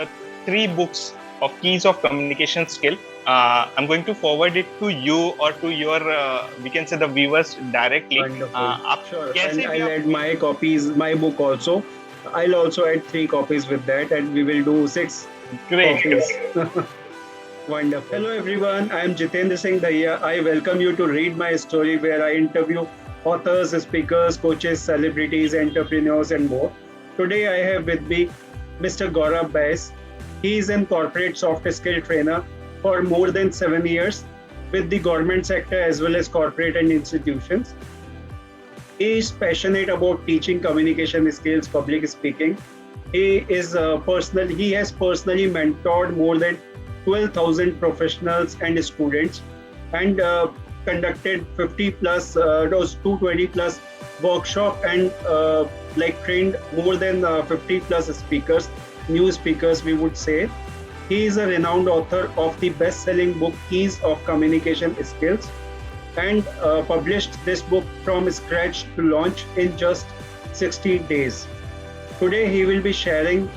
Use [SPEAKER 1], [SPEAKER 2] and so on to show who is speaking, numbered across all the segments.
[SPEAKER 1] the 3 books of keys of communication skill. I'm going to forward it to you or to your, we can say, the viewers directly.
[SPEAKER 2] Wonderful.
[SPEAKER 1] आप
[SPEAKER 2] Sure.
[SPEAKER 1] कैसे
[SPEAKER 2] And
[SPEAKER 1] भी
[SPEAKER 2] I'll
[SPEAKER 1] आप
[SPEAKER 2] add my copies, my book also. I'll also add 3 copies with that, and we will do 6 copies.
[SPEAKER 1] great.
[SPEAKER 2] Wonderful. Hello, everyone. I am Jitendra Singh Dahiya. I welcome you to read my story, where I interview authors, speakers, coaches, celebrities, entrepreneurs, and more. Today, I have with me Mr. Gaurav Bass. He is a corporate soft skill trainer for more than 7 years with the government sector as well as corporate and institutions. He is passionate about teaching communication skills, public speaking. He has personally mentored more than 12,000 professionals and students, and conducted 50 plus, those 220 plus workshop, and trained more than 50 plus speakers, new speakers, we would say. He is a renowned author of the best-selling book Keys of Communication Skills, and published this book from scratch to launch in just 60 days. Today, he will be sharing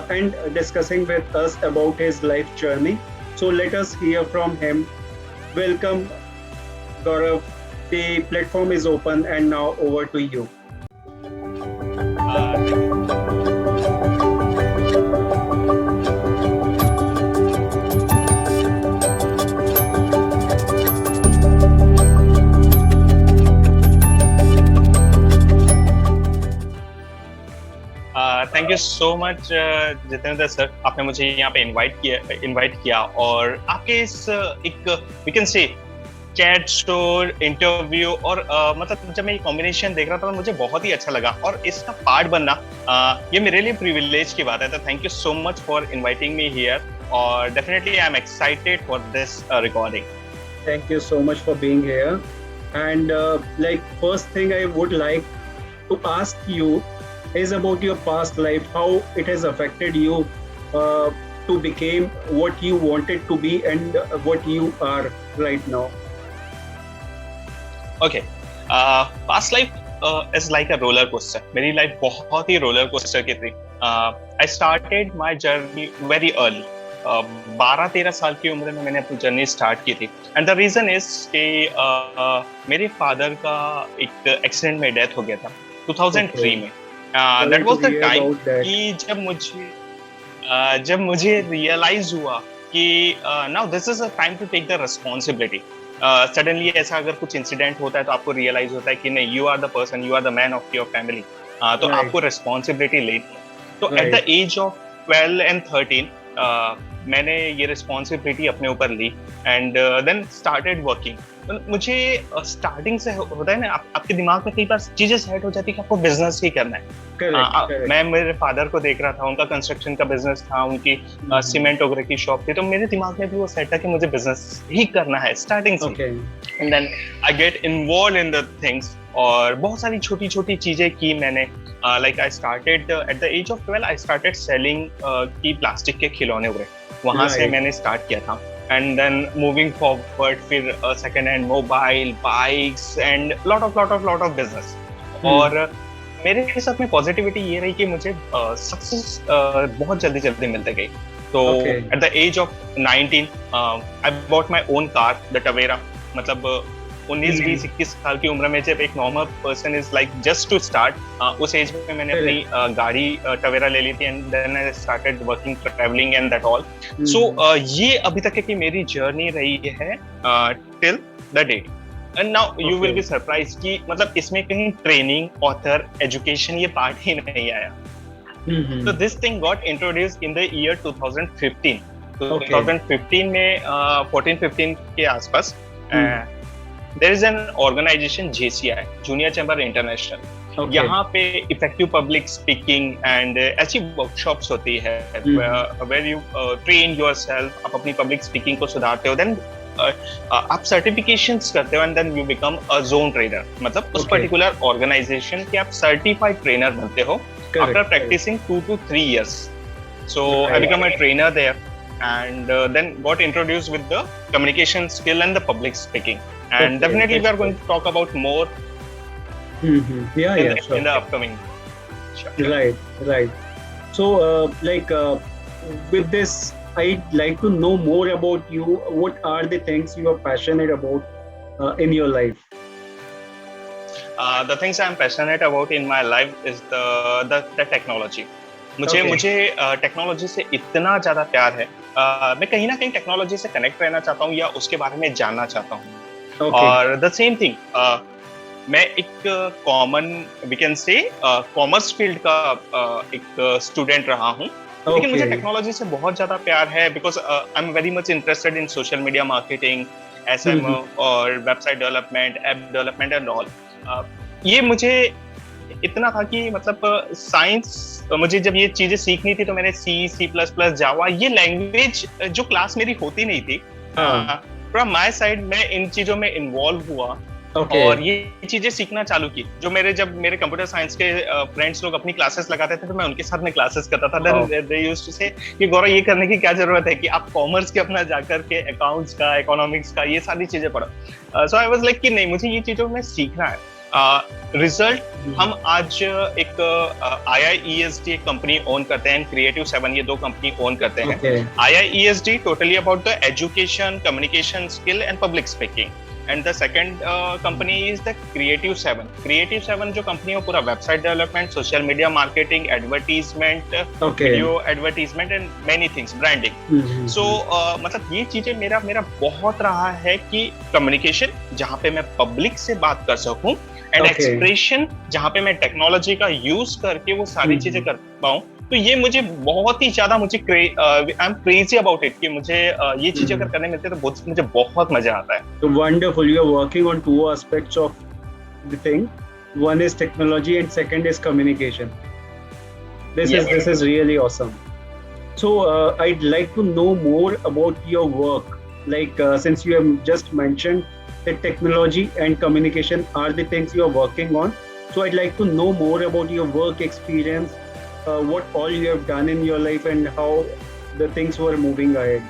[SPEAKER 2] and discussing with us about his life journey. So let us hear from him. Welcome, Gaurav. The platform is open, and now over to you.
[SPEAKER 1] Thank you so much Jitendra sir, आपने मुझे यहाँ पे invite किया और आपके इस एक we can say chat show interview और मतलब जब मैं ये कॉम्बिनेशन देख रहा था तो मुझे बहुत ही अच्छा लगा और इसका पार्ट बनना ये मेरे लिए प्रिविलेज की बात है. तो thank you so much for inviting me here और definitely I am excited for this recording.
[SPEAKER 2] Thank you so much for being here. And first thing I would like to ask you is about your past life, how it has affected you to become what you wanted to be and what you are right now.
[SPEAKER 1] Okay, past life is like a roller coaster. मेरी life बहुत ही roller coaster की थी. I started my journey very early. 12-13 साल की उम्र में मैंने अपनी जर्नी स्टार्ट की थी. एंड द रीजन इज कि मेरे फादर का एक एक्सीडेंट में डेथ हो गया था 2003 में. दैट वाज द टाइम कि जब मुझे रियलाइज हुआ कि now this is a time to take the responsibility. Suddenly ऐसा अगर कुछ इंसिडेंट होता है तो आपको रियलाइज होता है कि नहीं, you are the person, you are the man of your family. तो आपको रिस्पॉन्सिबिलिटी लेनी है. तो at the age of 12 and 13 मैंने ये रिस्पॉन्सिबिलिटी अपने ऊपर ली एंड देन स्टार्टेड वर्किंग. मुझे स्टार्टिंग से होता है ना, आपके दिमाग में कई बार चीजें सेट हो जाती है कि आपको बिजनेस ही करना है.
[SPEAKER 2] Correct.
[SPEAKER 1] मैं मेरे फादर को देख रहा था, उनका कंस्ट्रक्शन का बिजनेस था, उनकी सीमेंट वगैरह की शॉप थी. तो मेरे दिमाग में भी वो सेट था कि मुझे बिजनेस ही करना है स्टार्टिंग से. And then I get involve in the things और बहुत सारी छोटी छोटी चीजें की मैंने. Like I started at the age of 12 I started selling की प्लास्टिक के खिलौने वगैरह. वहां से मैंने स्टार्ट किया था. एंड देन मूविंग फॉरवर्ड फिर second hand mobile, bikes and lot of business. और मेरे साथ में पॉजिटिविटी ये रही कि मुझे सक्सेस बहुत जल्दी मिलते गई. तो at the age of 19 I bought my own car, the Tavera. मतलब 19-20-21 साल की उम्र में जब एक normal person is like just to start, उस एज में मैंने अपनी गाड़ी टवेरा ले ली थी. And then I started working, travelling and that all. So ये अभी तक की मेरी जर्नी रही है till the date. And now you will be surprise कि मतलब इसमें कहीं ट्रेनिंग, ऑथर, एजुकेशन ये पार्ट ही नहीं आया. So this thing got introduced in the year 2015. 2015 में 14-15 के आसपास there is an organization JCI, Junior Chamber International. यहाँ पे इफेक्टिव पब्लिक स्पीकिंग एंड ऐसी वर्कशॉप्स होती है where you train yourself. आप अपनी पब्लिक स्पीकिंग को सुधारते हो. देन आप सर्टिफिकेशंस करते हो and then you become a zone trainer. मतलब उस पर्टिकुलर ऑर्गेनाइजेशन के आप सर्टिफाइड ट्रेनर बनते हो after practicing 2 to 3 years. So I become a trainer there and then got introduced with the communication skill and the public speaking. And definitely we are going to talk about more
[SPEAKER 2] sure.
[SPEAKER 1] in the upcoming.
[SPEAKER 2] Right. So with this, I'd like to know more about you. What are the things you are passionate about in your life?
[SPEAKER 1] The things I'm passionate about in my life is the technology. मुझे technology से इतना ज्यादा प्यार है, मैं कहीं ना कहीं टेक्नोलॉजी से कनेक्ट रहना चाहता हूँ या उसके बारे में जानना चाहता हूँ। और द सेम थिंग, मैं एक common we can say commerce field का एक स्टूडेंट रहा हूँ, लेकिन मुझे टेक्नोलॉजी से बहुत ज्यादा प्यार है because I am very much interested in social media marketing, SMO और website development, app development and all. ये मुझे इतना था कि मतलब साइंस, मुझे जब ये चीजें सीखनी थी तो मैंने C++, जावा, ये लैंग्वेज जो क्लास मेरी होती नहीं थी, फ्रॉम माय साइड मैं इन चीजों में इन्वॉल्व हुआ और ये चीजें सीखना चालू की। जो जब मेरे कंप्यूटर साइंस के फ्रेंड्स लोग अपनी क्लासेस लगाते थे तो मैं उनके साथ में क्लासेस करता था। देन दे यूज्ड टू से कि गौरव ये करने की क्या जरूरत है कि आप कॉमर्स के अपना जाकर के अकाउंट्स का, इकोनॉमिक्स का, ये सारी चीजें पढ़ो। सो आई वाज लाइक कि नहीं, मुझे ये चीजों में सीखना है। रिजल्ट हम आज एक IIESD एक कंपनी ओन करते हैं, Creative 7 ये दो कंपनी ओन करते हैं। IIESD totally about the education, communication skill and public speaking, and the second company is the Creative 7। Creative 7 जो कंपनी है पूरा website development, social media marketing, advertisement, video advertisement and many things, branding. So मतलब ये चीजें मेरा बहुत रहा है कि कम्युनिकेशन जहाँ पे मैं पब्लिक से बात कर सकूं, एंड एक्सप्रेशन जहाँ पे मैं टेक्नोलॉजी का यूज करके वो सारी चीजें कर पाऊं। तो ये मुझे बहुत ही ज्यादा, मुझे I am crazy about it कि मुझे ये चीजें अगर करने मिलती है तो मुझे बहुत मजा आता है।
[SPEAKER 2] So wonderful, you are working on two aspects of the thing. One is technology and second is communication. This is really awesome. So I'd like to know more about your work. Like since you have just mentioned that technology and communication are the things you are working on, so I'd like to know more about your work experience, what all you have done in your life and how the things were moving ahead.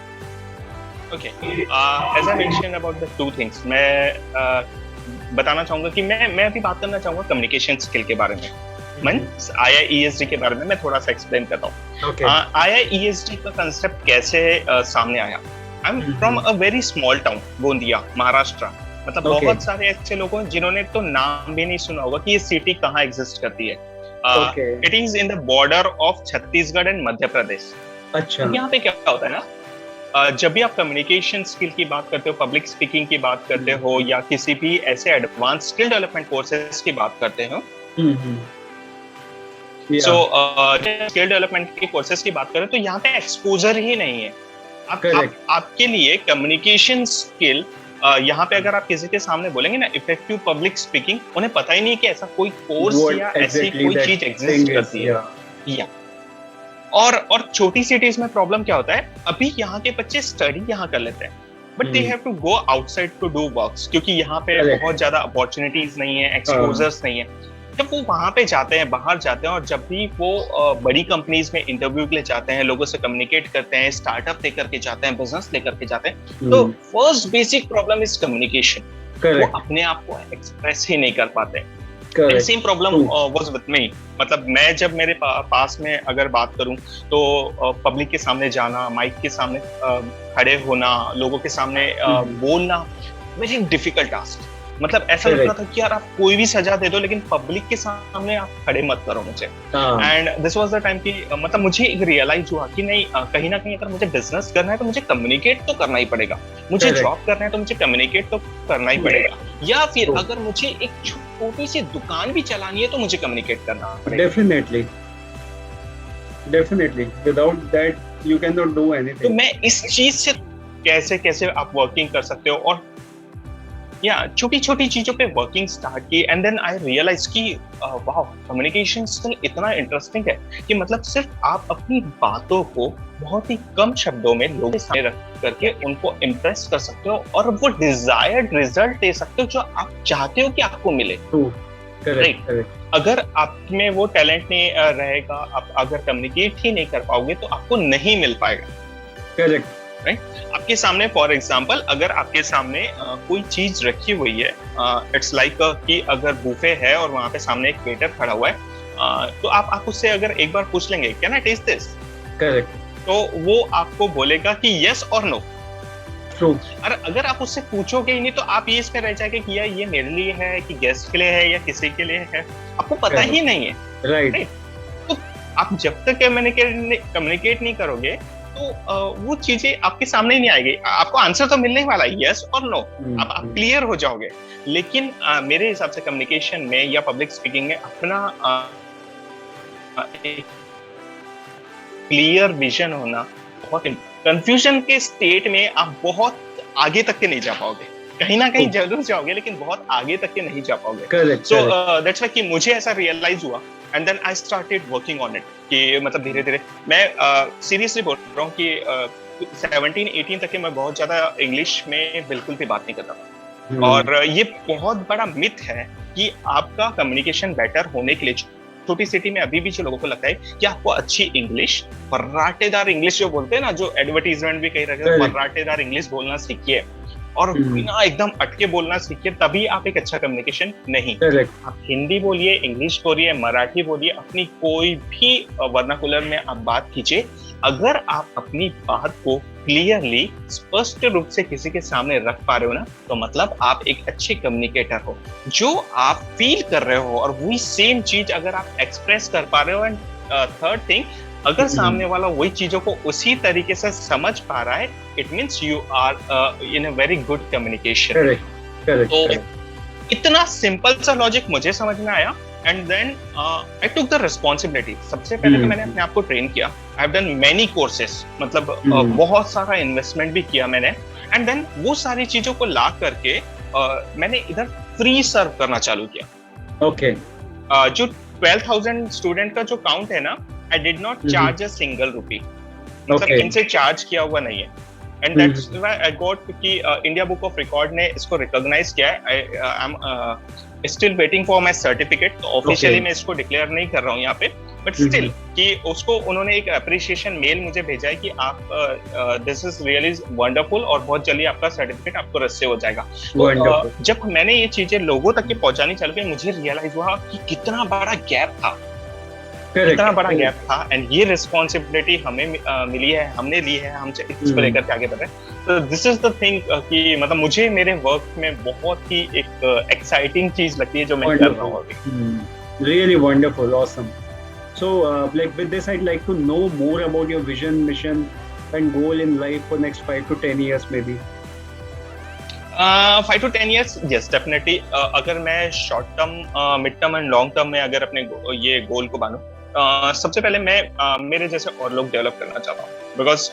[SPEAKER 1] Okay, as I mentioned about the two things, मैं बताना चाहूंगा कि मैं अभी बात करना चाहूंगा communication skill के बारे में। मैं IIESD के बारे में मैं थोड़ा सा एक्सप्लेन करता हूँ। IIESD का कंसेप्ट कैसे सामने आया। I am from a very small town, Gondia, Maharashtra. मतलब बहुत सारे ऐसे लोग हैं जिन्होंने तो नाम भी नहीं सुना होगा कि ये सिटी कहाँ एग्जिस्ट करती है। It is in the border of Chhattisgarh and Madhya Pradesh.
[SPEAKER 2] अच्छा,
[SPEAKER 1] यहाँ पे क्या होता है ना, जब भी आप कम्युनिकेशन स्किल की बात करते हो, पब्लिक स्पीकिंग की बात करते हो, या किसी भी ऐसे एडवांस स्किल डेवलपमेंट कोर्सेज की बात करते हो, सो स्किल डेवलपमेंट के कोर्सेज की बात करें तो यहाँ पे एक्सपोजर ही नहीं है। आपके लिए कम्युनिकेशन स्किल, यहाँ पे अगर आप किसी के सामने बोलेंगे ना इफेक्टिव पब्लिक स्पीकिंग, उन्हें पता ही नहीं कि ऐसा कोई कोर्स या ऐसी कोई चीज एग्जिस्ट करती है। या और छोटी सिटीज में प्रॉब्लम क्या होता है, अभी यहाँ के बच्चे स्टडी यहाँ कर लेते हैं but they have to go outside to do works, क्योंकि यहाँ पे बहुत ज्यादा अपॉर्चुनिटीज नहीं है, एक्सपोजर्स नहीं है। जब वो वहां पे जाते हैं, बाहर जाते हैं, और जब भी वो बड़ी कंपनीज में इंटरव्यू के लिए जाते हैं, लोगों से कम्युनिकेट करते हैं, स्टार्टअप लेकर के जाते हैं, बिजनेस लेकर के जाते हैं, तो first basic problem is communication. वो अपने आप को एक्सप्रेस ही नहीं कर पाते। Same problem was with me. मतलब मैं जब मेरे पास में अगर बात करूं तो पब्लिक के सामने जाना, माइक के सामने खड़े होना, लोगों के सामने बोलना, वेरी डिफिकल्ट टास्क। मतलब ऐसा लग रहा था कि यार आप कोई भी सजा दे दो लेकिन पब्लिक के सामने आप खड़े मत करो मुझे। And this was the time कि मतलब मुझे एक रियलाइज हुआ कि नहीं, कहीं ना कहीं अगर मुझे बिजनेस करना है तो मुझे कम्युनिकेट तो करना ही पड़ेगा, मुझे जॉब करना है तो मुझे कम्युनिकेट तो करना ही पड़ेगा, या फिर अगर मुझे एक छोटी सी दुकान भी चलानी है तो मुझे कम्युनिकेट करना पड़ेगा।
[SPEAKER 2] Definitely without that you can not do anything.
[SPEAKER 1] तो मैं इस चीज से कैसे आप वर्किंग कर सकते हो, और या छोटी छोटी चीजों पे वर्किंग स्टार्ट की, एंड देन आई रियलाइज कि वाओ, कम्युनिकेशन स्किल इतना इंटरेस्टिंग है कि मतलब सिर्फ आप अपनी बातों को बहुत ही कम शब्दों में लोगों के सामने रख करके उनको इम्प्रेस कर सकते हो और वो डिजायर्ड रिजल्ट दे सकते हो जो आप चाहते हो कि आपको मिले। राइट। अगर आप में वो टैलेंट नहीं रहेगा, आप अगर कम्युनिकेट ही नहीं कर पाओगे तो आपको नहीं मिल पाएगा।
[SPEAKER 2] करेक्ट।
[SPEAKER 1] राइट। आपके सामने फॉर एग्जांपल अगर आपके सामने कोई चीज रखी हुई है, इट्स लाइक कि अगर बुफे है और वहां पे सामने एक वेटर खड़ा हुआ है, तो आप उससे अगर एक बार पूछ लेंगे can I test this,
[SPEAKER 2] correct,
[SPEAKER 1] तो वो आपको बोलेगा कि यस और नो।
[SPEAKER 2] True.
[SPEAKER 1] और अगर आप उससे पूछोगे ही नहीं तो आप ये इसमें रह जाएगा कि यार ये मेरे लिए है कि गेस्ट के लिए है या किसी के लिए है, आपको पता ही नहीं है।
[SPEAKER 2] Right.
[SPEAKER 1] तो आप जब तक कम्युनिकेट नहीं करोगे तो वो चीजें आपके सामने ही नहीं आएगी। आपको आंसर तो मिलने वाला है यस और नो, आप क्लियर हो जाओगे। लेकिन मेरे हिसाब से कम्युनिकेशन में या पब्लिक स्पीकिंग में अपना क्लियर विजन होना बहुत, कंफ्यूजन के स्टेट में आप बहुत आगे तक के नहीं जा पाओगे। कहीं ना कहीं जरूर जाओगे लेकिन बहुत आगे तक के नहीं जा पाओगे। सो दैट्स व्हाई कि मुझे ऐसा रियलाइज हुआ and then I started working on it कि मतलब धीरे धीरे मैं सीरियसली बोल रहा हूँ कि 17-18 तक के मैं बहुत ज्यादा इंग्लिश में बिल्कुल भी बात नहीं करता था। और ये बहुत बड़ा मिथ है कि आपका कम्युनिकेशन बेटर होने के लिए, छोटी सिटी में अभी भी जो लोगों को लगता है कि आपको अच्छी इंग्लिश, फर्राटेदार इंग्लिश जो बोलते हैं ना, जो एडवर्टीजमेंट भी कहीं रखे, फर्राटेदार इंग्लिश बोलना सीखिए और बिना एकदम अटके बोलना सीखिए, तभी आप एक अच्छा कम्युनिकेशन नहीं। आप हिंदी बोलिए, इंग्लिश बोलिए, मराठी बोलिए, अपनी कोई भी वर्नाकुलर में आप बात कीजिए। अगर आप अपनी बात को क्लियरली, स्पष्ट रूप से किसी के सामने रख पा रहे हो ना, तो मतलब आप एक अच्छे कम्युनिकेटर हो। जो आप फील कर रहे हो और वही सेम चीज अगर आप एक्सप्रेस कर पा रहे हो, एंड थर्ड थिंग, अगर सामने वाला वही चीजों को उसी तरीके से समझ पा रहा है, it means you are in a very good communication. तो इतना सिंपल सा लॉजिक मुझे समझ में आया and then I took the responsibility. सबसे पहले तो मैंने अपने आप को ट्रेन किया। I have done many courses, मतलब बहुत सारा इन्वेस्टमेंट भी किया मैंने, एंड देन वो सारी चीजों को ला करके मैंने इधर फ्री सर्व करना चालू किया।
[SPEAKER 2] ओके।
[SPEAKER 1] जो 12,000 स्टूडेंट का जो काउंट है ना, I did not charge a single rupee, मतलब इनसे चार्ज किया हुआ नहीं है। And that's why I got कि इंडिया बुक ऑफ रिकॉर्ड ने इसको रिकॉग्नाइज किया है। I am still waiting for my certificate, तो ऑफिशियली मैं इसको डिक्लेयर नहीं कर रहा हूँ यहाँ पे, बट स्टिल कि उसको उन्होंने एक अप्रिशिएशन मेल मुझे भेजा है कि आप दिस इज रियली वंडरफुल और बहुत जल्दी आपका सर्टिफिकेट आपको रस्से हो जाएगा। तो जब मैंने ये चीजें लोगों तक के पहुंचानी चालू की, मुझे रियलाइज हुआ कि कितना बड़ा गैप था, कितना बड़ा गैप था। एंड ये रिस्पॉन्सिबिलिटी हमें मिली है, हमने ली है, हम इसको लेकर के आगे बढ़ रहे हैं। तो दिस इज द थिंग कि मतलब मुझे मेरे वर्क में बहुत ही एक एक्साइटिंग चीज लगती है जो मैं कर रहा हूँ अभी।
[SPEAKER 2] Really wonderful, awesome. So, like with this, I'd like to know more about your vision, mission, and goal in life for next 5 to 10 years, maybe.
[SPEAKER 1] 5 to 10 years, yes, definitely. अगर मैं short term, mid term and long term में अगर अपने ये गोल को बांधूं, सबसे पहले मैं मेरे जैसे और लोग डेवलप करना चाहता हूँ। बिकॉज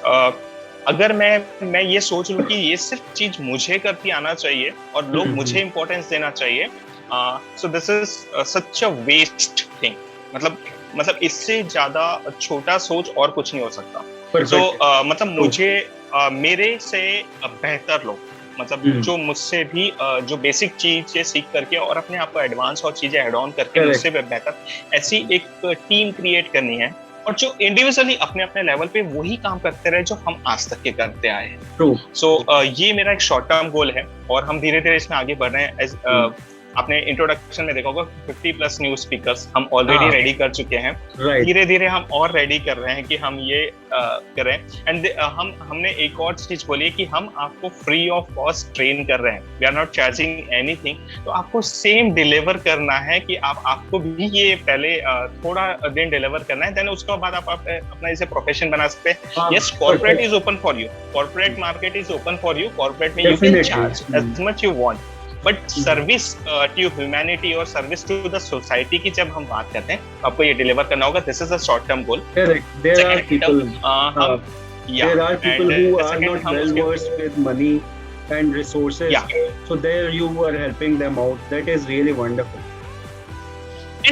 [SPEAKER 1] अगर मैं ये सोच लूँ कि ये सिर्फ चीज मुझे करती आना चाहिए और लोग मुझे इंपॉर्टेंस देना चाहिए, so this is such a waste thing. मतलब इससे ज्यादा छोटा सोच और कुछ नहीं हो सकता। तो मतलब मुझे मेरे से बेहतर लोग, मतलब जो मुझसे भी जो बेसिक चीजें सीख करके और अपने आप को एडवांस और चीजें ऐड ऑन करके मुझसे बेहतर ऐसी एक टीम क्रिएट करनी है, और जो इंडिविजुअली अपने अपने लेवल पे वही काम करते रहे जो हम आज तक के करते आए हैं। सो ये मेरा एक शॉर्ट टर्म गोल है और हम धीरे धीरे इसमें आगे बढ़ रहे हैं। आपने इंट्रोडक्शन में देखा होगा 50+ न्यू स्पीकर्स हम ऑलरेडी रेडी कर चुके हैं। धीरे धीरे हम और रेडी कर रहे हैं कि हम ये करें। एंड हमने एक और चीज बोली है कि हम आपको फ्री ऑफ कॉस्ट ट्रेन कर रहे हैं, we are not charging anything. तो आपको सेम डिलीवर करना है कि आपको भी ये पहले थोड़ा दिन डिलीवर करना है, देन उसके बाद आप अपना इसे प्रोफेशन बना सकते हैं। Yes, corporate is open for you, corporate market is open for you, corporate में you can charge as much you want, but service to humanity और सर्विस टू द सोसाइटी की जब हम बात करते हैं, आपको ये डिलीवर करना होगा। This is a short term goal.
[SPEAKER 2] There are people who are not well versed with money and resources, so there you are helping them out. That is really wonderful.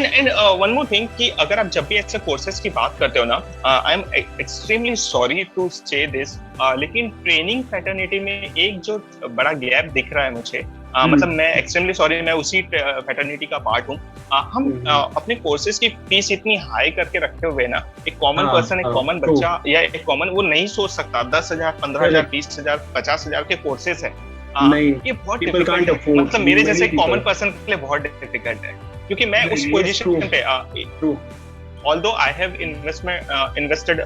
[SPEAKER 1] And one more thing कि अगर आप जब भी ऐसे courses की बात करते हो ना, I am extremely sorry to say this, लेकिन ट्रेनिंग फैटर्निटी में एक जो बड़ा गैप दिख रहा है मुझे, मतलब मैं एक्सट्रीमली सॉरी, मैं उसी फैटर्निटी का पार्ट हूँ। हम अपने कोर्सेज की फीस इतनी हाई करके रखे हुए ना, एक कॉमन पर्सन, एक कॉमन बच्चा या एक कॉमन वो नहीं सोच सकता 10,000, 15,000, 20,000, 50,000 के कोर्सेज है। ये बहुत डिफिकल्ट है, मतलब मेरे जैसे कॉमन पर्सन के लिए बहुत डिफिकल्ट है, क्योंकि मैं उस पोजीशन पे although I have invested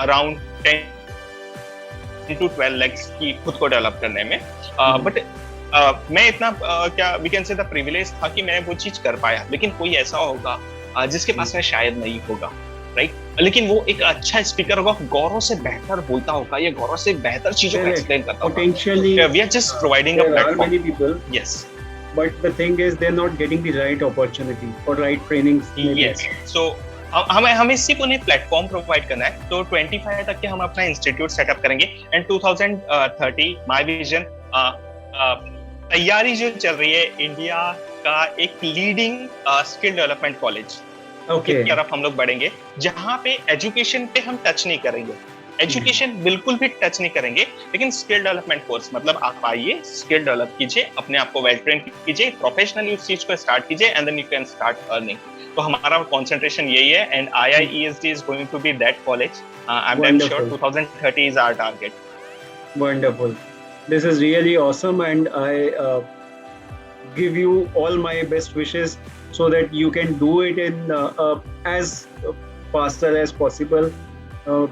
[SPEAKER 1] around 10 to 12 lakhs की खुद को डेवलप करने में, but मैं इतना क्या we can say the privilege था कि मैं वो चीज कर पाया, लेकिन कोई ऐसा होगा जिसके पास में शायद नहीं होगा, राइट? लेकिन वो एक अच्छा स्पीकर होगा, गौरव से बेहतर बोलता होगा या गौरव से बेहतर चीजों को एक्सप्लेन करता होगा.
[SPEAKER 2] Potentially,
[SPEAKER 1] we are just providing a
[SPEAKER 2] there are
[SPEAKER 1] platform.
[SPEAKER 2] many people,
[SPEAKER 1] Yes.
[SPEAKER 2] but the thing is they're not getting the right opportunity or right trainings. maybe.
[SPEAKER 1] Yes. So हमें सिर्फ उन्हें प्लेटफॉर्म प्रोवाइड करना है. तो 25 तक के हम अपना इंस्टीट्यूट सेटअप करेंगे एंड 2030 माय विजन, तैयारी जो चल रही है इंडिया का एक लीडिंग स्किल डेवलपमेंट कॉलेज की तरफ हम लोग बढ़ेंगे, जहां पे एजुकेशन पे हम टच नहीं करेंगे. एजुकेशन बिल्कुल भी टच नहीं करेंगे, लेकिन स्किल डेवलपमेंट कोर्स, मतलब आप आइए, स्किल डेवलप कीजिए, अपने आप को वेल ट्रेन कीजिए, प्रोफेशनली उस चीज को स्टार्ट कीजिए and then you can start earning. तो हमारा कंसंट्रेशन यही है and IIESD is going to be that college. I'm damn sure 2030 is our target.
[SPEAKER 2] Wonderful. This is really awesome, and I give you all my best wishes so that you can do it in as faster as possible.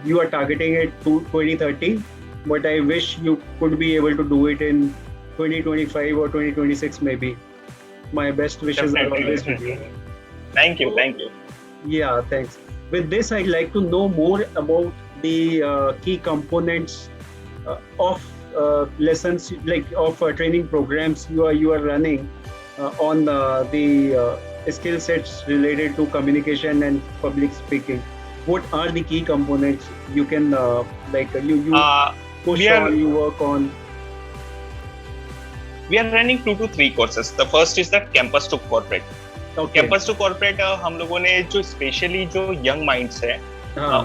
[SPEAKER 2] You are targeting it to 2030, but I wish you could be able to do it in 2025 or 2026 maybe. My best wishes
[SPEAKER 1] Definitely.
[SPEAKER 2] are always with you.
[SPEAKER 1] Thank you.
[SPEAKER 2] Yeah, thanks. With this, I'd like to know more about the key components of lessons, like of training programs you are running on the skill sets related to communication and public speaking. What are the key components you can you push on, you work on?
[SPEAKER 1] We are running 2 to 3 courses. The first is the campus to corporate. Campus to corporate हम लोगों ने जो specially जो young minds है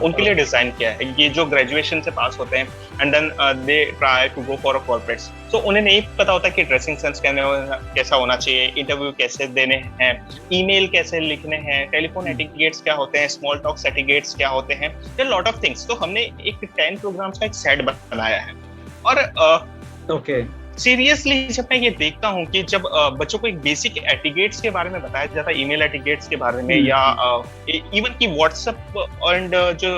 [SPEAKER 1] उनके लिए design किया है. ये जो ग्रेजुएशन से पास होते हैं and then they try to go for a corporates, तो उन्हें नहीं पता होता कि ड्रेसिंग सेंस कैसा होना चाहिए, इंटरव्यू कैसे देने हैं, ईमेल कैसे लिखने हैं, टेलीफोन एटिकेट्स क्या होते हैं, स्मॉल टॉक एटिकेट्स क्या होते हैं, देयर लॉट ऑफ थिंग्स. तो हमने एक 10 प्रोग्राम्स का एक सेट बनाया है. और सीरियसली जब मैं ये देखता हूँ कि जब बच्चों को एक बेसिक एटिकेट्स के बारे में बताया जाता है, ईमेल एटिकेट्स के बारे में, या इवन की व्हाट्सएप एंड जो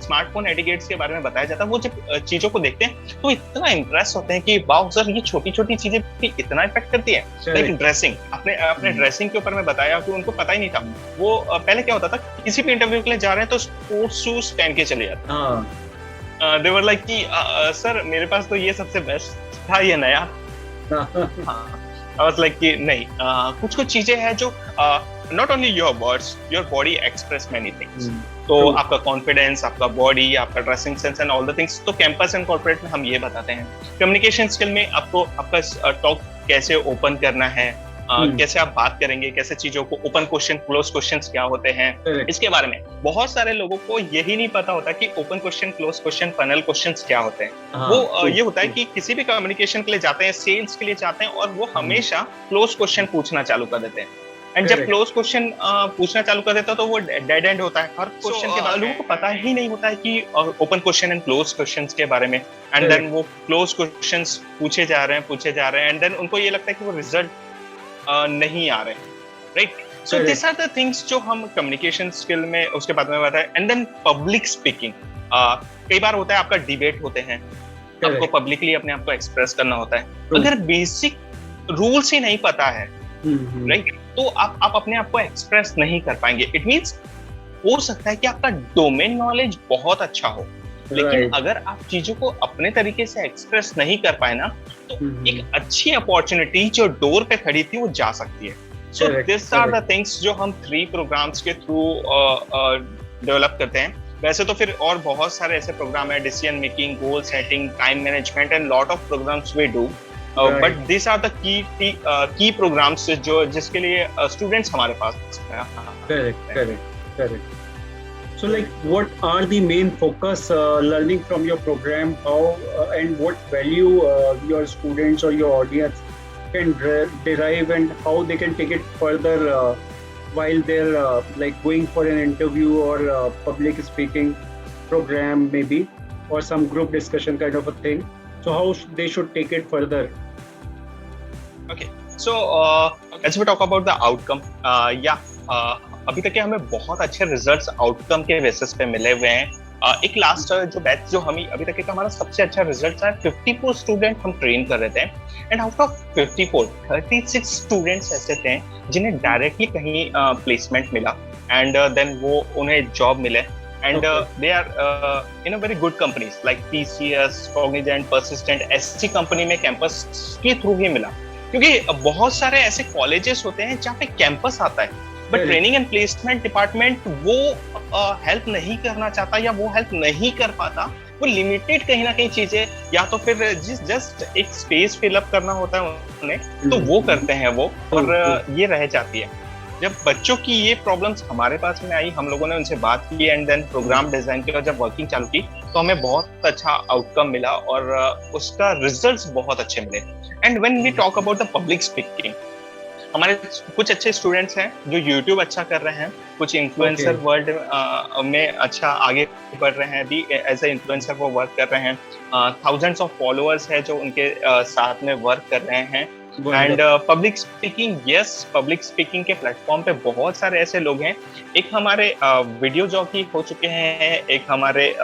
[SPEAKER 1] स्मार्टफोन एटिकेट्स के बारे में बताया जाता है, वो जब चीजों को देखते हैं तो इतना इम्प्रेस होते हैं कि वाओ सर, ये छोटी छोटी चीजें भी इतना इफेक्ट करती है. लाइक ड्रेसिंग, अपने ड्रेसिंग के ऊपर में बताया कि उनको पता ही नहीं था. वो पहले क्या होता था, किसी भी इंटरव्यू के लिए जा रहे हैं तो स्पोर्ट्स शूज पहन के चले जाते. They were like कि सर मेरे पास तो ये सबसे बेस्ट था, ये नया. I was like कि नहीं, कुछ चीजें हैं जो not only your words, your body express many things. तो आपका कॉन्फिडेंस, आपका बॉडी, आपका dressing sense and all the things. तो कैंपस एंड कॉर्पोरेट में हम ये बताते हैं. कम्युनिकेशन स्किल में आपको आपका टॉक कैसे ओपन करना है, कैसे आप बात करेंगे, कैसे चीजों को ओपन क्वेश्चन, क्लोज क्वेश्चंस क्या होते हैं, इसके बारे में बहुत सारे लोगों को यही नहीं पता होता कि open question, close question, funnel questions क्या होते हैं. वो ये होता है कि किसी भी कम्युनिकेशन के लिए जाते हैं, सेल्स के लिए जाते हैं, और वो हमेशा क्लोज क्वेश्चन पूछना चालू कर देते हैं. एंड जब क्लोज क्वेश्चन पूछना चालू कर देता है तो वो डेड एंड होता है. हर क्वेश्चन के बाद लोगों को पता ही नहीं होता है कि open question and close questions के बारे में. एंड देन वो क्लोज क्वेश्चंस पूछे जा रहे हैं एंड देन उनको ये लगता है कि वो रिजल्ट नहीं आ रहे, right? So this are the things जो हम कम्युनिकेशन स्किल में उसके बाद में बताए. एंड देन पब्लिक स्पीकिंग, कई बार होता है आपका डिबेट होते हैं, आपको पब्लिकली अपने आप को एक्सप्रेस करना होता है. अगर बेसिक रूल्स ही नहीं पता है, राइट, तो आप अपने आप को एक्सप्रेस नहीं कर पाएंगे. इट मींस हो सकता है कि आपका डोमेन नॉलेज बहुत अच्छा हो, लेकिन अगर आप चीजों को अपने तरीके से एक्सप्रेस नहीं कर पाए ना, तो एक अच्छी अपॉर्चुनिटी जो डोर पे खड़ी थी वो जा सकती है. So this are the things जो हम 3 प्रोग्राम्स के थ्रू डेवलप करते हैं. वैसे तो फिर और बहुत सारे ऐसे प्रोग्राम है, decision making, goal setting, time management and lot of programs we do, but this are the key programs जो जिसके लिए स्टूडेंट्स हमारे पास हैं.
[SPEAKER 2] Correct. So, like, what are the main focus learning from your program? How and what value your students or your audience can derive, and how they can take it further while they're like going for an interview or public speaking program maybe, or some group discussion kind of a thing. So how they should take it further?
[SPEAKER 1] Okay, So, as we talk about the outcome, अभी तक के हमें बहुत अच्छे results outcome के basis पे मिले हुए हैं. एक लास्ट जो बैच जो हमें अभी तक का हमारा सबसे अच्छा रिजल्ट है, 54 स्टूडेंट हम ट्रेन कर रहे थे, एंड आउट ऑफ 54 36 स्टूडेंट्स ऐसे थे जिन्हें डायरेक्टली कहीं प्लेसमेंट मिला, एंड देन वो उन्हें जॉब मिले, and they are in a very good companies like TCS, Cognizant, Persistent. ऐसी कंपनी में कैंपस के थ्रू ही मिला, क्योंकि बहुत सारे ऐसे कॉलेजेस होते हैं जहाँ पे कैंपस आता है but training and placement department वो हेल्प नहीं करना चाहता या वो हेल्प नहीं कर पाता. वो लिमिटेड कहीं ना कहीं चीजें, या तो फिर जस्ट एक स्पेस फिलअप करना होता है उन्हें, तो वो करते हैं वो, और ये रह जाती है. जब बच्चों की ये प्रॉब्लम्स हमारे पास में आई, हम लोगों ने उनसे बात की एंड देन प्रोग्राम डिजाइन किया, और जब वर्किंग चालू की तो हमें बहुत अच्छा आउटकम मिला और उसका रिजल्ट्स बहुत अच्छे मिले. And when we talk about the public speaking, हमारे कुछ अच्छे स्टूडेंट्स हैं जो यूट्यूब अच्छा कर रहे हैं, कुछ इन्फ्लुएंसर वर्ल्ड में अच्छा आगे बढ़ रहे हैं, भी एज ए इन्फ्लुएंसर वो वर्क कर रहे हैं. थाउजेंड्स ऑफ फॉलोअर्स हैं जो उनके साथ में वर्क कर रहे हैं. And public speaking, yes, public speaking के प्लेटफॉर्म पे बहुत सारे ऐसे लोग हैं. एक हमारे वीडियो जॉकी हो चुके हैं, एक हमारे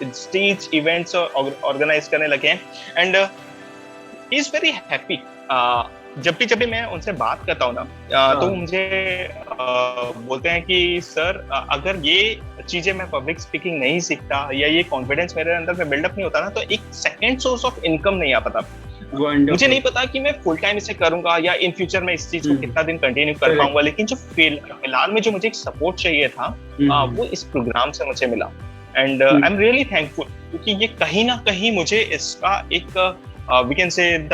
[SPEAKER 1] स्टेज इवेंट्स ऑर्गेनाइज करने लगे हैं, and he is very happy. जब भी मैं उनसे बात करता हूँ ना, तो मुझे बोलते हैं कि सर, अगर ये चीजें मैं पब्लिक स्पीकिंग नहीं सीखता या ये कॉन्फिडेंस मेरे अंदर में बिल्डअप नहीं होता ना, तो एक सेकेंड सोर्स ऑफ इनकम नहीं आ पाता. मुझे नहीं पता कि मैं फुल टाइम इसे करूंगा या इन फ्यूचर में इस चीज को कितना दिन कंटिन्यू कर पाऊंगा, लेकिन जो फिलहाल में जो मुझे एक सपोर्ट चाहिए था, वो इस प्रोग्राम से मुझे मिला. And I am really thankful, क्योंकि ये कहीं ना कहीं मुझे इसका एक we can say the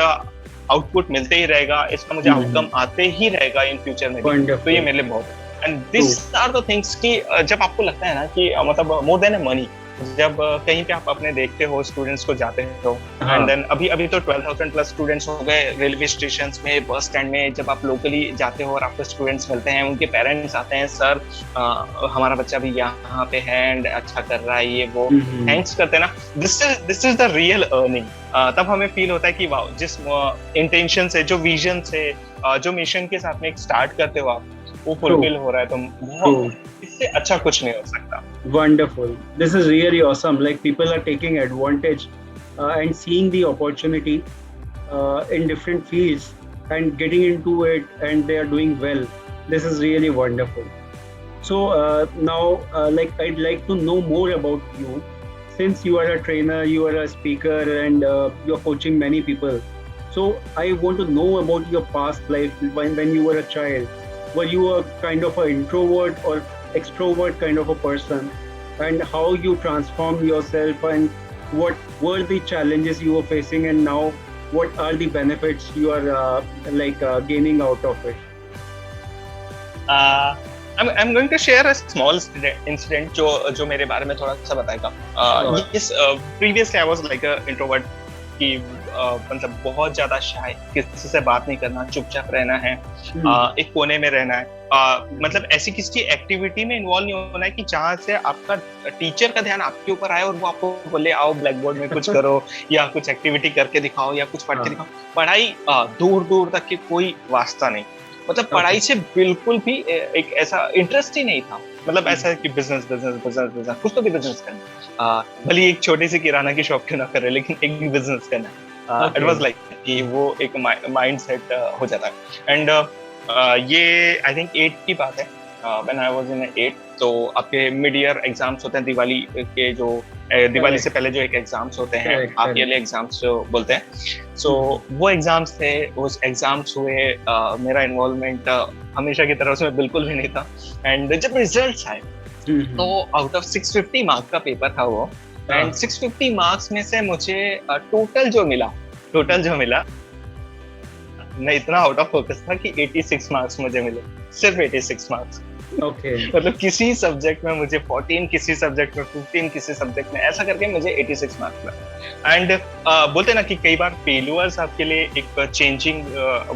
[SPEAKER 1] output मिलते ही रहेगा, इसका मुझे आउटकम आते ही रहेगा इन फ्यूचर में भी. तो ये मेरे लिए बहुत, and this are the things कि जब आपको लगता है ना कि मतलब मोर देन ए मनी, जब कहीं पे आप अपने देखते हो स्टूडेंट्स को जाते हो, एंड देन अभी तो 12,000 प्लस स्टूडेंट्स हो गए रेलवे स्टेशन में, बस स्टैंड में, जब आप लोकली जाते हो और आपको स्टूडेंट्स मिलते हैं, उनके पेरेंट्स आते हैं, सर हमारा बच्चा भी यहाँ पे है एंड अच्छा कर रहा है, ये वो थैंक्स करते हैं ना, this is the real earning. तब हमें फील होता है कि वाह, जिस इंटेंशन से, जो विजन से, जो मिशन के साथ में एक स्टार्ट करते हो आप, वो फुलफिल हो रहा है, तो इससे अच्छा कुछ नहीं हो सकता.
[SPEAKER 2] Wonderful. This is really awesome. Like, people are taking advantage and seeing the opportunity in different fields and getting into it, and they are doing well. This is really wonderful. So now, like, I'd like to know more about you. Since you are a trainer, you are a speaker, and you're coaching many people. So I want to know about your past life when you were a child. Were you a kind of an introvert or extrovert kind of a person, and how you transformed yourself, and what were the challenges you were facing, and now what are the benefits you are gaining out of it?
[SPEAKER 1] I'm going to share a small incident जो मेरे बारे में थोड़ा सा बताएगा. Previously I was like a introvert, कि मतलब बहुत ज्यादा शाय, किसी से बात नहीं करना, चुपचाप रहना है, एक कोने में रहना है, मतलब ऐसी किसी एक्टिविटी में इन्वॉल्व नहीं होना है कि जहाँ से आपका टीचर का ध्यान आपके ऊपर आए और वो आपको बोले आओ ब्लैक बोर्ड में कुछ करो या कुछ एक्टिविटी करके दिखाओ या कुछ पढ़ के दिखाओ. पढ़ाई दूर दूर तक की कोई वास्ता नहीं, मतलब पढ़ाई से बिल्कुल भी एक ऐसा इंटरेस्ट ही नहीं था. मतलब ऐसा है कि बिजनेस कुछ तो भी बिजनेस करना, भले एक छोटी सी किराना की शॉप क्यों ना करे, लेकिन एक बिजनेस करना. इट वाज लाइक कि वो एक माइंड सेट हो जाता है. एंड ये आई थिंक 8 की बात है, व्हेन आई वाज इन 8. तो आपके मिड ईयर एग्जाम्स होते हैं, दिवाली के जो दिवाली से पहले जो एक एग्जाम्स होते हैं, हाफ ईयरली एग्जाम्स जो बोलते हैं. सो वो एग्जाम्स थे, उस एग्जाम्स हुए, मेरा इन्वॉल्वमेंट हमेशा की तरह उसमें बिल्कुल भी नहीं था. एंड जब रिजल्ट्स आए तो आउट ऑफ 650 मार्क्स का पेपर था वो, एंड 650 मार्क्स में से मुझे टोटल जो मिला मैं इतना आउट ऑफ फोकस था कि 86 मार्क्स मुझे मिले, सिर्फ 86 मार्क्स.
[SPEAKER 2] ओके
[SPEAKER 1] मतलब किसी सब्जेक्ट में मुझे 14, किसी सब्जेक्ट में 15, किसी सब्जेक्ट में, ऐसा करके मुझे 86 मार्क्स मिला। एंड बोलते ना कि कई बार फेल्यूअर्स आपके लिए एक चेंजिंग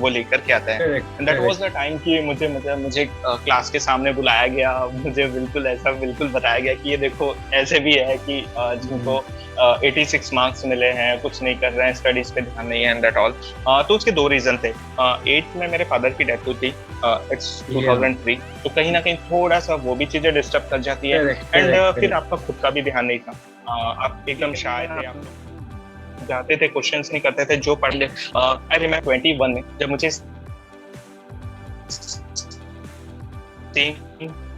[SPEAKER 1] वो लेकर के आता है। And that was the time कि मुझे क्लास के सामने बुलाया गया, मुझे बिल्कुल ऐसा बिल्कुल बताया गया कि ये देखो ऐसे भी है कि जिनको 86 मार्क्स मिले हैं, कुछ नहीं कर रहे हैं, स्टडीज पे ध्यान नहीं है एंड दैट ऑल। तो उसके दो रीजन थे। 8th में मेरे फादर की डेथ हुई थी, इट्स 2003, तो कहीं ना कहीं थोड़ा सा वो भी चीजें डिस्टर्ब कर जाती है। एंड फिर आपका खुद का भी ध्यान नहीं था, आप एकदम शाय थे, आप जाते थे, क्वेश्चंस नहीं करते थे, जो पढ़ ले। आई रिमेंबर 21 में जब मुझे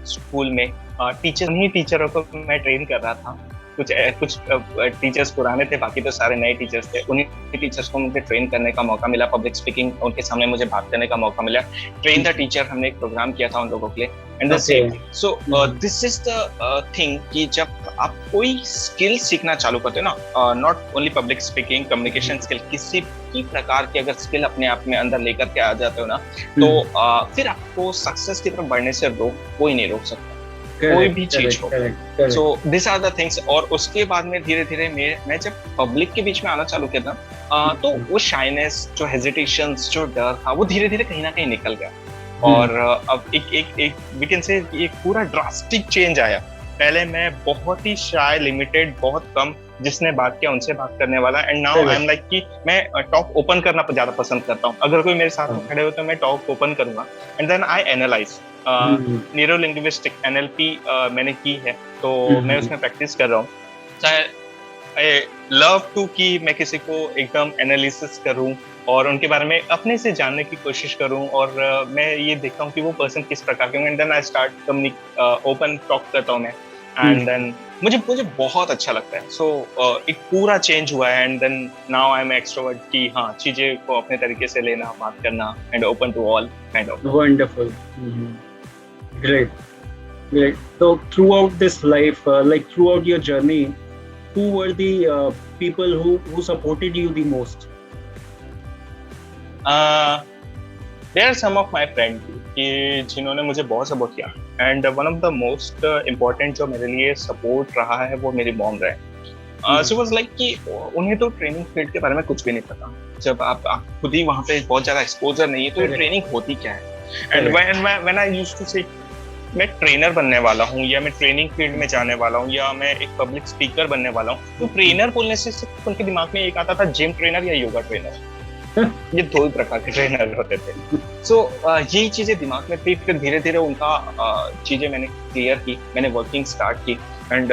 [SPEAKER 1] स्कूल में टीचरों को मैं ट्रेन कर रहा था। कुछ टीचर्स पुराने थे, बाकी तो सारे नए टीचर्स थे। उन्हीं टीचर्स को मुझे ट्रेन करने का मौका मिला, पब्लिक स्पीकिंग उनके सामने मुझे बात करने का मौका मिला। ट्रेन द टीचर हमने एक प्रोग्राम किया था उन लोगों के लिए। And the same, so this is the thing कि जब आप कोई स्किल सीखना चालू करते हो ना, not only public speaking, communication skill, किसी भी प्रकार की अगर स्किल अपने आप में अंदर लेकर के आ जाते हो ना, तो फिर आपको सक्सेस की तरफ बढ़ने से कोई नहीं रोक सकता, कोई भी चीज हो। So this are the things. और उसके बाद में धीरे धीरे मैं जब पब्लिक के बीच में आना चालू किया था, तो वो शाइनेस, जो हेजिटेशन, जो डर था, वो धीरे धीरे कहीं ना कहीं निकल गया। और अब एक वी कैन से एक पूरा ड्रास्टिक चेंज आया। पहले मैं बहुत ही शाय, लिमिटेड, बहुत कम जिसने बात किया उनसे बात करने वाला, and now I am like कि मैं टॉक ओपन करना ज्यादा पसंद करता हूँ। अगर कोई मेरे साथ खड़े हो तो मैं टॉक ओपन करूंगा, and then I analyse. Neuro linguistic NLP मैंने की है, तो मैं उसमें प्रैक्टिस कर रहा हूँ। आई लव टू कि मैं किसी को एकदम एनालिसिस करूं और उनके बारे में अपने से जानने की कोशिश करूं, और मैं ये देखता हूँ कि वो पर्सन किस प्रकार के, and then I start open talk करता हूँ मैं, एंड देन मुझे बहुत अच्छा लगता है। सो एक पूरा चेंज हुआ है, and then now I am extrovert कि हाँ, चीजें को अपने तरीके से लेना, बात करना, and open to all kind of.
[SPEAKER 2] Wonderful, great. So throughout this life, like throughout your journey, who were the people who supported you the most?
[SPEAKER 1] There are some of my friends कि जिन्होंने मुझे बहुत support किया, and one of the most important जो मेरे लिए support रहा है वो मेरी मॉम रहे। सो वाज लाइक कि उन्हें तो ट्रेनिंग फील्ड के बारे में कुछ भी नहीं पता। जब आप खुद ही वहाँ पे बहुत ज्यादा एक्सपोजर नहीं है, तो ट्रेनिंग होती क्या है। And when I used to say मैं ट्रेनर बनने वाला हूँ, या मैं ट्रेनिंग फील्ड में जाने वाला हूँ, या मैं एक पब्लिक स्पीकर बनने वाला हूँ, तो ट्रेनर बोलने से सिर्फ उनके दिमाग में एक आता था, जिम ट्रेनर या योगा ट्रेनर। ये दो ही प्रकार के ट्रेनर होते थे। सो यही चीजें दिमाग में थी। फिर धीरे धीरे उनका चीजें मैंने क्लियर की, मैंने वर्किंग स्टार्ट की, एंड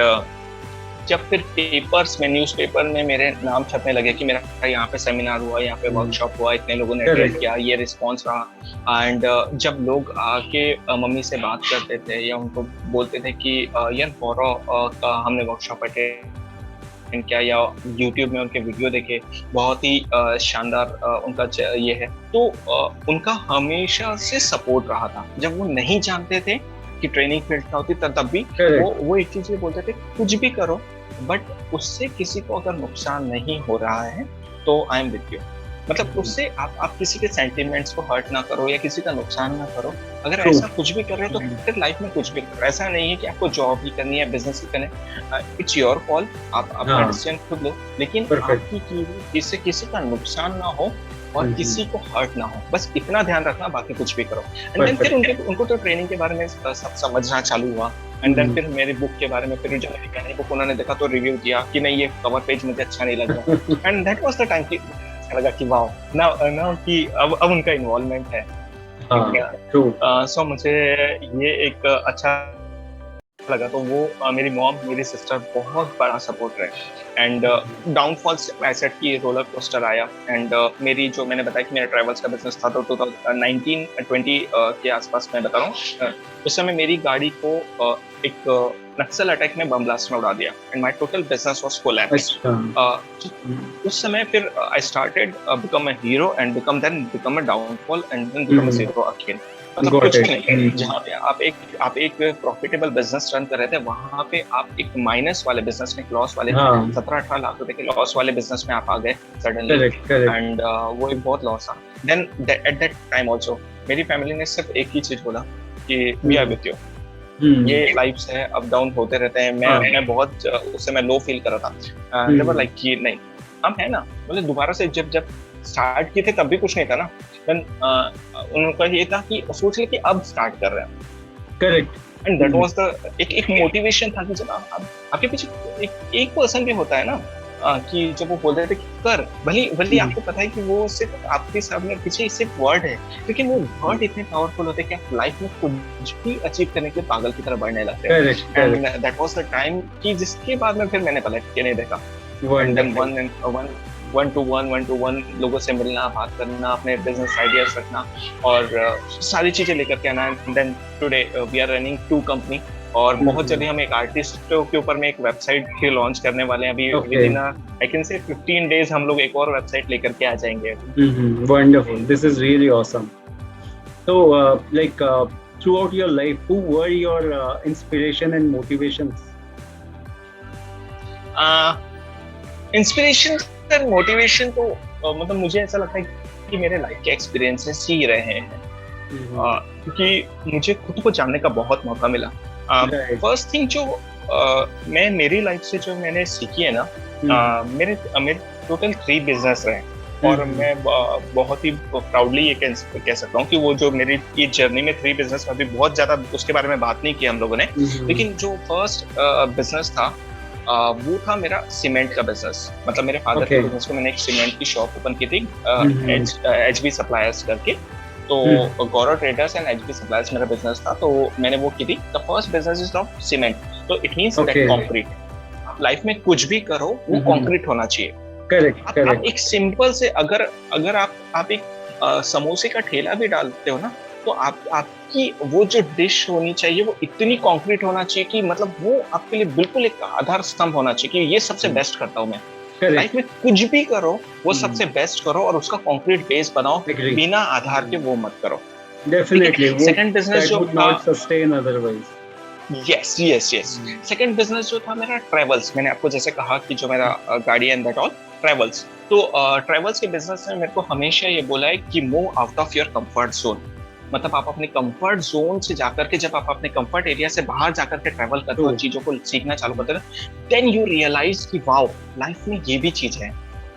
[SPEAKER 1] जब फिर पेपर्स में, न्यूज़पेपर में मेरे नाम छपने लगे कि मेरा यहाँ पे सेमिनार हुआ, यहाँ पे वर्कशॉप हुआ, इतने लोगों ने अटेंड किया, ये रिस्पॉन्स रहा। एंड जब लोग आके मम्मी से बात करते थे या उनको बोलते थे कि यार गौरव का हमने वर्कशॉप अटेंड किया, या यूट्यूब में उनके वीडियो देखे, बहुत ही शानदार उनका ये है, तो उनका हमेशा से सपोर्ट रहा था। जब वो नहीं जानते थे कि ट्रेनिंग फील्ड क्या होती, तब भी वो एक चीज ये बोलते थे, कुछ भी करो बट उससे किसी को अगर नुकसान नहीं हो रहा है तो आई एम विद यू। मतलब उससे आप किसी के सेंटिमेंट्स को हर्ट ना करो या किसी का नुकसान ना करो। अगर ऐसा कुछ भी कर रहे हो तो फिर लाइफ में कुछ भी करो। ऐसा नहीं है कि आपको जॉब ही करनी है, बिजनेस ही करना है, इट्स योर कॉल, आप अपना डिसीजन खुद लो, लेकिन आपकी चीज किसी का नुकसान ना हो और किसी को हर्ट ना हो, बस इतना ध्यान रखना, बाकी कुछ भी करो। एंड देन फिर उनको तो ट्रेनिंग के बारे में सब समझना चालू हुआ। एंड देन फिर मेरी बुक के बारे में, फिर जब मेरी पहली बुक उन्होंने देखा तो रिव्यू दिया कि नहीं, ये कवर पेज मुझे अच्छा नहीं लगा। And that was the time कि अच्छा लगा कि वाओ, नाउ कि अब उनका इन्वॉल्वमेंट है। सो मुझे ये एक अच्छा लगा। तो वो मेरी मॉम, मेरी सिस्टर बहुत बड़ा सपोर्ट रहे। एंड डाउनफॉल आई सेड कि रोलर कोस्टर आया। एंड मेरी जो मैंने बताया कि मेरा ट्रैवल्स का बिजनेस था, तो 2019-20 के आसपास मैं बता रहा हूँ, उस समय मेरी गाड़ी को एक नक्सल अटैक में बम ब्लास्ट में उड़ा दिया, and my total business was collapsed. उस समय फिर I started become a hero and become a downfall and then become a zero again. मतलब कुछ नहीं, जहाँ पे आप एक प्रॉफिटेबल बिजनेस रन कर रहे थे, वहां पे आप एक माइनस वाले बिजनेस में, लॉस वाले 17-18 लाख रुपए के लॉस वाले बिजनेस में आप आ गए सडनली। एंड वो एक बहुत लॉस था। Then at that time also मेरी फैमिली ने सिर्फ एक ही चीज बोला कि वी आर विद यू, ये लाइफ्स है, अप डाउन होते रहते हैं। मैं बहुत उससे मैं लो फील कर रहा था। नेवर लाइक कि नहीं हम है ना, मतलब दोबारा से जब जब स्टार्ट किए थे तब भी कुछ नहीं था ना। उनका ये था कि सोच ले कि अब स्टार्ट कर रहे हैं।
[SPEAKER 2] Correct.
[SPEAKER 1] And that was the एक मोटिवेशन था कि जब आप आपके पीछे एक पर्सन भी होता है ना, कि जब वो बोल रहे थे कि कर, भले आपको पता है कि वो सिर्फ आपके सामने पीछे सिर्फ वर्ड है, लेकिन वो वर्ड इतने पावरफुल होते हैं कि आप लाइफ में कुछ भी अचीव करने के लिए पागल की तरह बढ़ने लगते हैं। And that was the time कि जिसके बाद में फिर मैंने पलट के नहीं देखा। And then one to one लोगों से मिलना, बात करना, अपने बिजनेस आइडियाज रखना और सारी चीजें लेकर के आना। And then today we are running 2 company और बहुत जल्दी हम एक आर्टिस्ट के ऊपर में एक वेबसाइट भी लॉन्च करने वाले हैं। अभी within I can say 15 days हम लोग एक और वेबसाइट लेकर के आ जाएंगे।
[SPEAKER 2] Wonderful, this is really awesome. So like throughout your life, who were your inspiration and motivations?
[SPEAKER 1] Inspiration और मोटिवेशन तो मतलब मुझे ऐसा लगता है कि मेरे लाइफ के एक्सपीरियंसेस ही रहे हैं, क्योंकि मुझे खुद को जानने का बहुत मौका मिला। फर्स्ट थिंग जो मैं मेरी लाइफ से जो मैंने सीखी है ना, मेरे टोटल 3 बिजनेस रहे और मैं बहुत ही प्राउडली ये कह सकता हूँ कि वो जो मेरी ये जर्नी में 3 बिजनेस में, अभी बहुत ज्यादा उसके बारे में बात नहीं की हम लोगों ने, लेकिन जो फर्स्ट बिजनेस था वो था मेरा सीमेंट का बिजनेस। मतलब मेरे फादर के बिजनेस को मैंने एक सीमेंट की शॉप ओपन की थी, HB सप्लायर्स करके। तो गौरव ट्रेडर्स एंड HB सप्लायर्स मेरा बिजनेस था, तो मैंने वो की थी। The first business is of cement, तो इट मींस दैट कंक्रीट। आप लाइफ में कुछ भी करो वो कंक्रीट होना चाहिए।
[SPEAKER 2] करेक्ट।
[SPEAKER 1] आप एक सिंपल से अगर आप एक समोसे का ठेला भी डालते हो ना, तो आपकी वो जो डिश होनी चाहिए वो इतनी कंक्रीट होना चाहिए कि मतलब वो आपके लिए बिल्कुल एक आधार स्तंभ होना चाहिए कि ये सबसे बेस्ट करता हूँ मैं। लाइफ में कुछ भी करो वो सबसे बेस्ट करो और उसका कंक्रीट बेस बनाओ, बिना आधार के वो मत करो।
[SPEAKER 2] डेफिनेटली
[SPEAKER 1] सेकंड बिजनेस जो
[SPEAKER 2] not sustain otherwise.
[SPEAKER 1] Yes second business जो था मेरा ट्रेवल्स। मैंने आपको जैसे कहा कि जो मेरा गाड़ी एंड दैट ऑल ट्रेवल्स, तो ट्रेवल्स के बिजनेस में मेरे को हमेशा ये बोला है कि move out of your comfort zone. मतलब आप अपने कंफर्ट जोन से जाकर के, जब आप अपने कंफर्ट एरिया से बाहर जाकर के ट्रैवल करते हो, चीजों को सीखना चालू करते हो, देन यू रियलाइज कि वाओ लाइफ में ये भी चीज है।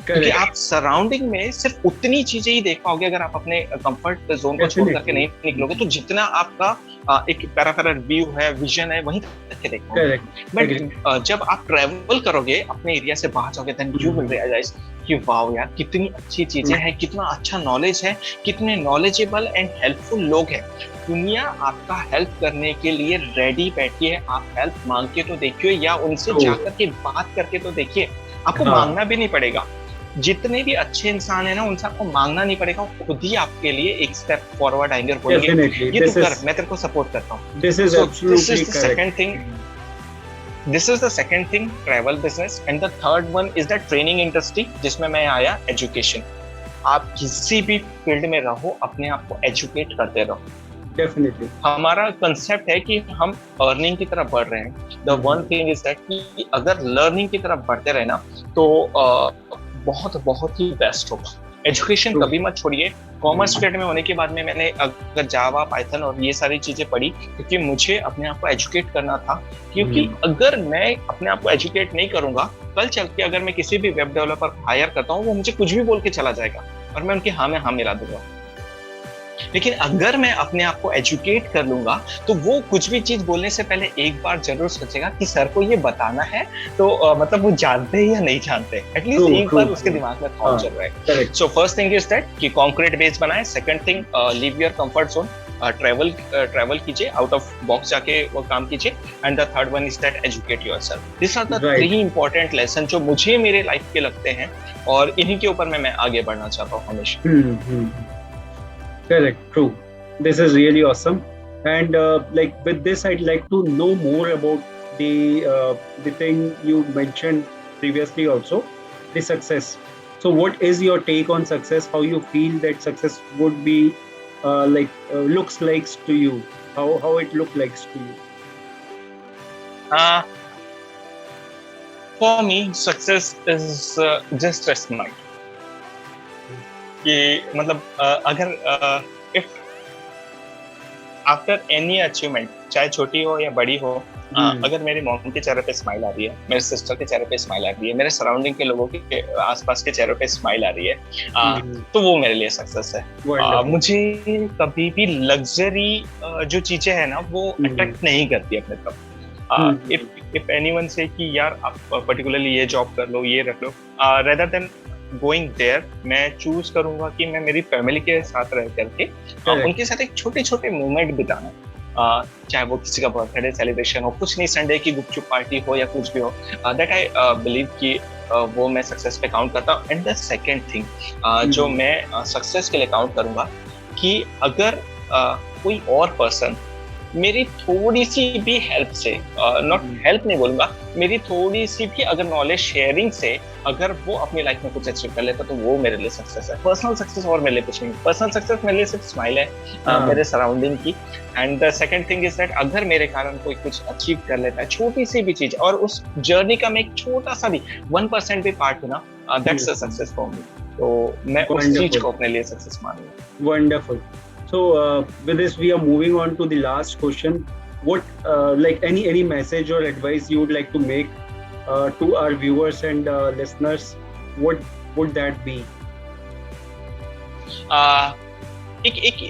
[SPEAKER 1] क्योंकि आप सराउंडिंग में सिर्फ उतनी चीजें ही देख पाओगे अगर आप अपने कंफर्ट जोन को छोड़ करके नहीं निकलोगे, तो जितना आपका एक पैराफेरल व्यू है, विजन है, वहीं तक के देखोगे। बट जब आप ट्रैवल करोगे, अपने एरिया से बाहर जाओगे, देन यू विल रियलाइज कि वाओ यार कितनी अच्छी चीजें हैं, कितना अच्छा नॉलेज है, कितने नॉलेजेबल एंड हेल्पफुल लोग हैं। दुनिया आपका हेल्प करने के लिए रेडी बैठी है। आप हेल्प मांग के तो देखिए, या उनसे जाकर के बात करके तो देखिए। आपको मांगना भी नहीं पड़ेगा। जितने भी अच्छे इंसान है ना, उनसे आपको मांगना नहीं पड़ेगा, खुद ही आपके लिए एक स्टेप फॉरवर्ड आएंगे और बोलेंगे ये तू कर, मैं तेरे को सपोर्ट करता हूँ। This is the second thing, this is the second thing, travel business. And the third one is the training industry, जिसमें मैं आया एजुकेशन। आप किसी भी फील्ड में रहो, अपने आप को एजुकेट करते रहो।
[SPEAKER 2] डेफिनेटली
[SPEAKER 1] हमारा कंसेप्ट है कि हम अर्निंग की तरफ बढ़ रहे हैं। The one thing is that कि अगर लर्निंग की तरफ बढ़ते रहे ना, तो बहुत ही बेस्ट होगा। एजुकेशन कभी मत छोड़िए। कॉमर्स स्टूडेंट में होने के बाद में मैंने अगर जावा, पाइथन और ये सारी चीजें पढ़ी, क्योंकि मुझे अपने आप को एजुकेट करना था। क्योंकि अगर मैं अपने आप को एजुकेट नहीं करूंगा, कल चल के अगर मैं किसी भी वेब डेवलपर को हायर करता हूँ, वो मुझे कुछ भी बोल के चला जाएगा और मैं उनकी हाँ में हाँ मिला दूंगा। लेकिन अगर मैं अपने आप को एजुकेट कर लूंगा, तो वो कुछ भी चीज बोलने से पहले एक बार जरूर सोचेगा कि सर को ये बताना है, तो मतलब वो जानते हैं या नहीं जानते, एटलीस्ट एक बार उसके दिमाग में थॉट चल रहा है। So first thing is that कि कंक्रीट बेस बनाए। Second thing, leave your comfort zone, travel कीजिए, आउट ऑफ बॉक्स जाके वो काम कीजिए। And the third one is that educate yourself. This are the 3 important lesson जो मुझे मेरे लाइफ के लगते हैं, और इन्हीं के ऊपर मैं आगे बढ़ना चाहता हूँ हमेशा।
[SPEAKER 2] Correct, true. This is really awesome. And like with this, I'd like to know more about the thing you mentioned previously also, the success. So what is your take on success? How you feel that success would be looks like to you? How it look like to you?
[SPEAKER 1] For me, success is just a smile. कि मतलब अगर if after any achievement, चाहे छोटी हो या बड़ी हो, अगर मेरी मॉम के चेहरे पे स्माइल आ रही है, मेरे सिस्टर के चेहरे पे स्माइल आ रही है, मेरे सराउंडिंग के लोगों के आसपास के चेहरे पे स्माइल आ रही है, तो वो मेरे लिए सक्सेस है। मुझे कभी भी लग्जरी जो चीजें है ना वो अट्रैक्ट नहीं करती अपने तरफ। इफ एनीवन से कि यार आप पर्टिकुलरली ये जॉब कर लो, ये रख लो, रेदर देन गोइंग देयर, मैं चूज करूंगा कि मैं मेरी फैमिली के साथ रह करके उनके साथ एक छोटे छोटे मोमेंट बिताना, चाहे वो किसी का बर्थडे सेलिब्रेशन हो, कुछ नहीं, संडे की गुपचुप पार्टी हो या कुछ भी हो, दैट आई बिलीव कि वो मैं सक्सेस पे काउंट करता हूँ। एंड द सेकेंड थिंग जो मैं सक्सेस के लिए काउंट करूंगा कि अगर कोई और पर्सन मेरी थोड़ी सी भी हेल्प से, नॉट हेल्प नहीं बोलूंगा, मेरी थोड़ी सी भी अगर नॉलेज शेयरिंग से अगर वो अपनी लाइफ में कुछ अचीव कर लेता तो वो मेरे लिए सक्सेस है। पर्सनल सक्सेस और मेरे लिए कुछ नहीं, पर्सनल सक्सेस मेरे लिए सिर्फ स्माइल है मेरे सराउंडिंग की। And the second thing is that अगर मेरे कारण कोई कुछ अचीव कर लेता है, छोटी सी भी चीज, और उस जर्नी का मैं एक छोटा सा भी 1% भी पार्ट हूँ ना, that's a success for me. तो मैं उस चीज को अपने लिए सक्सेस मानूंगा।
[SPEAKER 2] Wonderful. So with this, we are moving on to the last question. What, like any message or advice you would like to make to our viewers and listeners? What would that be?
[SPEAKER 1] एक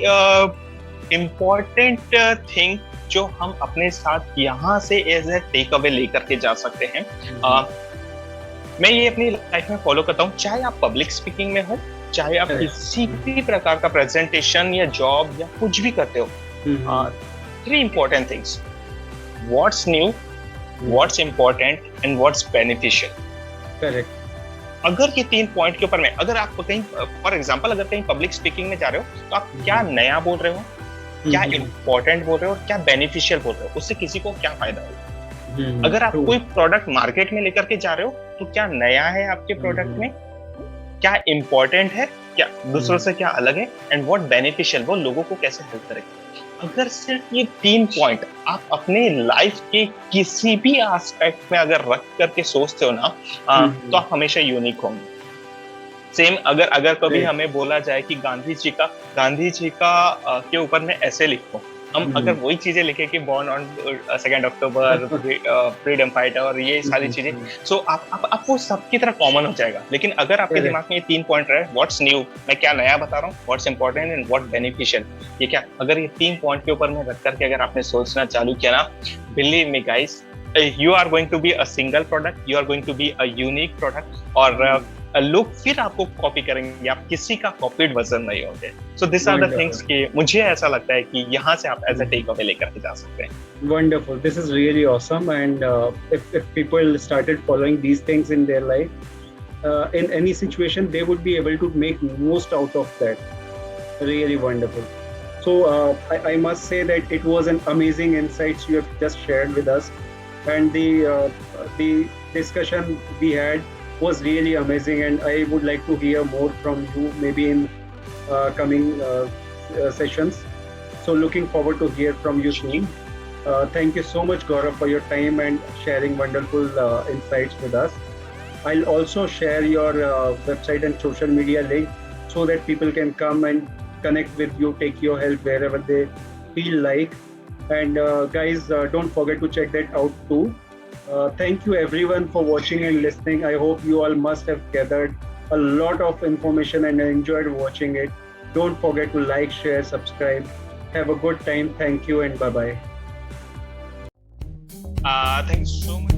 [SPEAKER 1] important thing जो हम अपने साथ यहाँ से as a take away लेकर के जा सकते हैं, मैं ये अपनी लाइफ में फॉलो करता हूँ, चाहे आप पब्लिक स्पीकिंग में हो, चाहे आप किसी भी प्रकार का प्रेजेंटेशन या जॉब या कुछ भी करते हो। 3 important things: what's new, what's important and what's beneficial.
[SPEAKER 2] Correct.
[SPEAKER 1] अगर ये 3 पॉइंट के ऊपर में, अगर आप कहीं फॉर एग्जांपल अगर कहीं पब्लिक स्पीकिंग में जा रहे हो तो आप क्या नया बोल रहे हो, क्या इम्पोर्टेंट बोल रहे हो और क्या बेनिफिशियल बोल रहे हो, उससे किसी को क्या फायदा होगा। अगर आप कोई प्रोडक्ट मार्केट में लेकर के जा रहे हो तो क्या नया है आपके प्रोडक्ट में, क्या इम्पोर्टेंट है, क्या दूसरों से क्या अलग है, एंड व्हाट बेनिफिशियल, वो लोगों को कैसे हेल्प करेगा। अगर सिर्फ ये 3 पॉइंट आप अपने लाइफ के किसी भी एस्पेक्ट में अगर रख करके सोचते हो ना, तो आप हमेशा यूनिक होंगे। सेम अगर कभी हमें बोला जाए कि गांधी जी का के ऊपर में ऐसे लिखो, हम अगर वही चीजें लिखे कि born on 2 October, freedom fighter और ये सारी चीजें, सो आप वो सबकी तरह कॉमन हो जाएगा। लेकिन अगर आपके दिमाग में ये 3 पॉइंट रहे, व्हाट्स न्यू, मैं क्या नया बता रहा हूँ, what's important and what beneficial, ये क्या, अगर ये 3 पॉइंट के ऊपर में रख करके अगर आपने सोचना चालू किया ना, believe me guys, you are going to be a single product, you are going to be a unique product, और लोग फिर आपको कॉपी करेंगे, आप किसी का कॉपीड वर्जन नहीं होंगे। So this are the things कि मुझे ऐसा लगता है कि यहाँ से आप एज अ टेक अवे लेकर के जा सकते हैं।
[SPEAKER 2] Wonderful. This is really awesome. And if people started following these things in their life, in any situation, they would be able to make most out of that. Really wonderful. So I must say that it was an amazing insights you have just shared with us, and the discussion we had was really amazing, and I would like to hear more from you maybe in coming sessions. So looking forward to hear from you soon. Thank you so much, Gaurav, for your time and sharing wonderful insights with us. I'll also share your website and social media link so that people can come and connect with you, take your help wherever they feel like. And guys, don't forget to check that out too. Thank you everyone for watching and listening. I hope you all must have gathered a lot of information and enjoyed watching it. Don't forget to like, share, subscribe. Have a good time. Thank you and bye-bye.
[SPEAKER 1] Thanks so much.